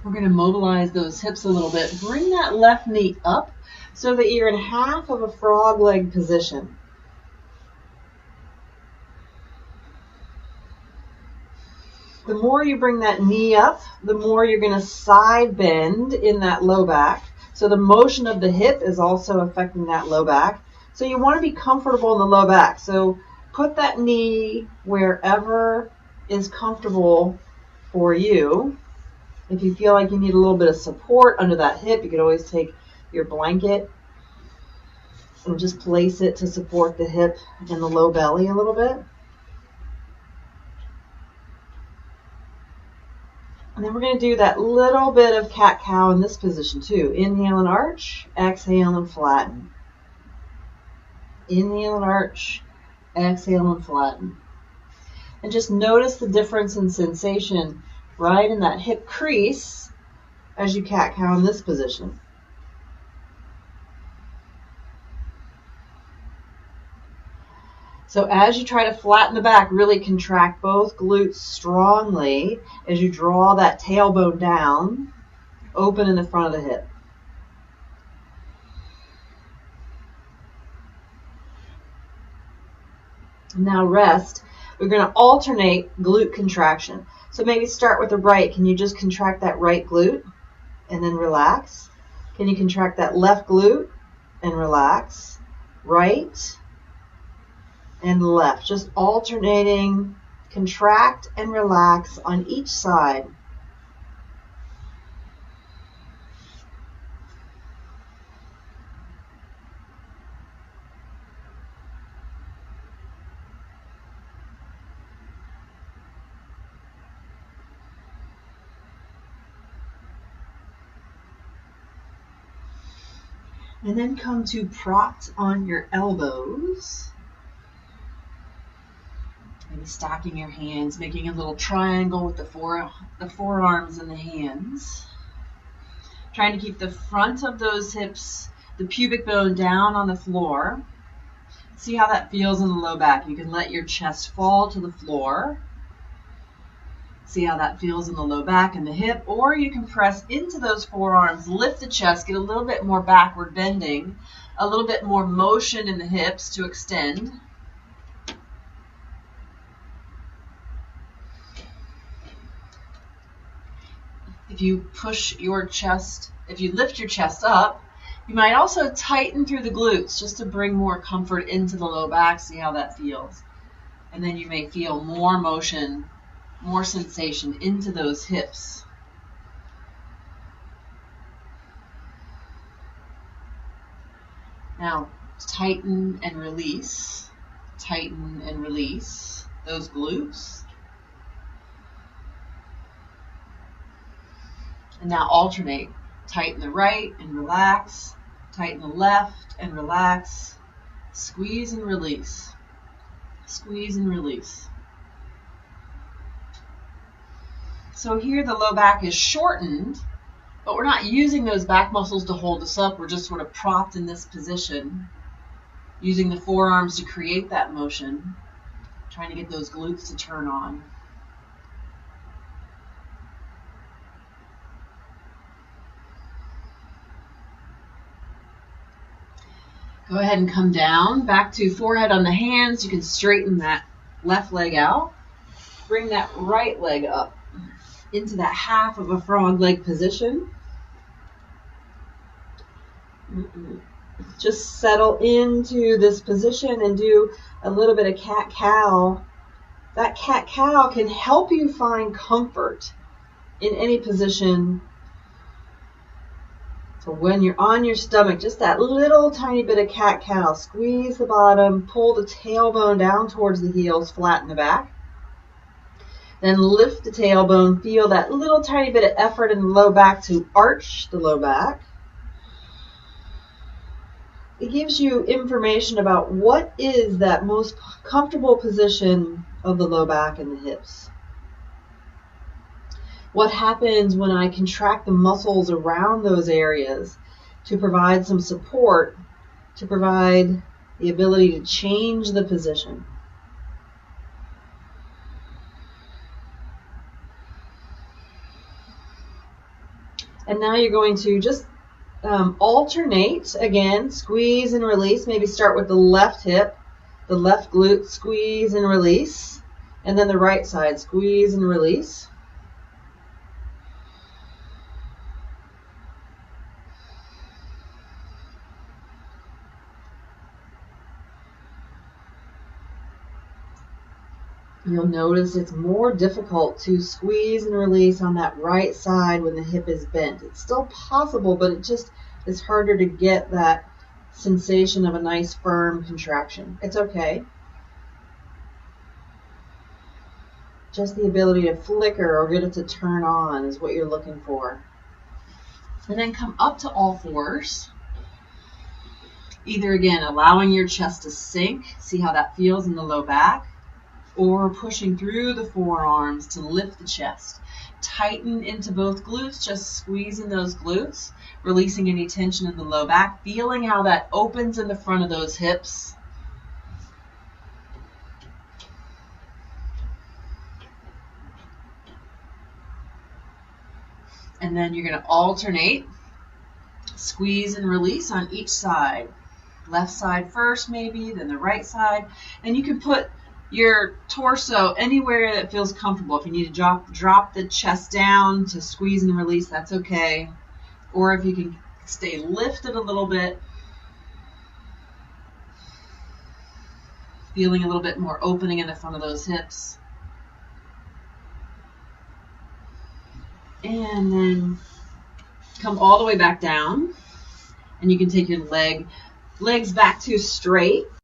We're going to mobilize those hips a little bit. Bring that left knee up so that you're in half of a frog leg position. The more you bring that knee up, the more you're going to side bend in that low back. So the motion of the hip is also affecting that low back. So you want to be comfortable in the low back. So put that knee wherever is comfortable for you. If you feel like you need a little bit of support under that hip, you could always take your blanket and just place it to support the hip and the low belly a little bit. And then we're going to do that little bit of cat-cow in this position too. Inhale and arch, exhale and flatten. Inhale and arch, exhale and flatten. And just notice the difference in sensation right in that hip crease as you cat-cow in this position. So as you try to flatten the back, really contract both glutes strongly as you draw that tailbone down, open in the front of the hip. Now rest. We're going to alternate glute contraction. So maybe start with the right. Can you just contract that right glute and then relax? Can you contract that left glute and relax? Right and left. Just alternating, contract and relax on each side. And then come to propped on your elbows. Maybe stacking your hands, making a little triangle with the forearms and the hands. Trying to keep the front of those hips, the pubic bone down on the floor. See how that feels in the low back. You can let your chest fall to the floor. See how that feels in the low back and the hip, or you can press into those forearms, lift the chest, get a little bit more backward bending, a little bit more motion in the hips to extend. If you push your chest, if you lift your chest up, you might also tighten through the glutes just to bring more comfort into the low back. See how that feels. And then you may feel more motion, more sensation into those hips. Now, tighten and release those glutes. And now alternate. Tighten the right and relax. Tighten the left and relax. Squeeze and release. Squeeze and release. So here the low back is shortened, but we're not using those back muscles to hold us up. We're just sort of propped in this position, using the forearms to create that motion, trying to get those glutes to turn on. Go ahead and come down, back to forehead on the hands. You can straighten that left leg out. Bring that right leg up into that half of a frog leg position. Just settle into this position and do a little bit of cat-cow. That cat-cow can help you find comfort in any position. So when you're on your stomach, just that little tiny bit of cat-cow. Squeeze the bottom, pull the tailbone down towards the heels, flatten the back. Then lift the tailbone, feel that little tiny bit of effort in the low back to arch the low back. It gives you information about what is that most comfortable position of the low back and the hips. What happens when I contract the muscles around those areas to provide some support, to provide the ability to change the position. And now you're going to just alternate again, squeeze and release. Maybe start with the left hip, the left glute, squeeze and release. And then the right side, squeeze and release. You'll notice it's more difficult to squeeze and release on that right side when the hip is bent. It's still possible, but it just is harder to get that sensation of a nice firm contraction. It's okay. Just the ability to flicker or get it to turn on is what you're looking for. And then come up to all fours. Either again, allowing your chest to sink, see how that feels in the low back, or pushing through the forearms to lift the chest. Tighten into both glutes, just squeezing those glutes, releasing any tension in the low back, feeling how that opens in the front of those hips. And then you're going to alternate, squeeze and release on each side. Left side first maybe, then the right side. And you can put your torso anywhere that feels comfortable. If you need to drop the chest down to squeeze and release, that's okay. Or if you can stay lifted a little bit, feeling a little bit more opening in the front of those hips. And then come all the way back down. And you can take your legs back to straight.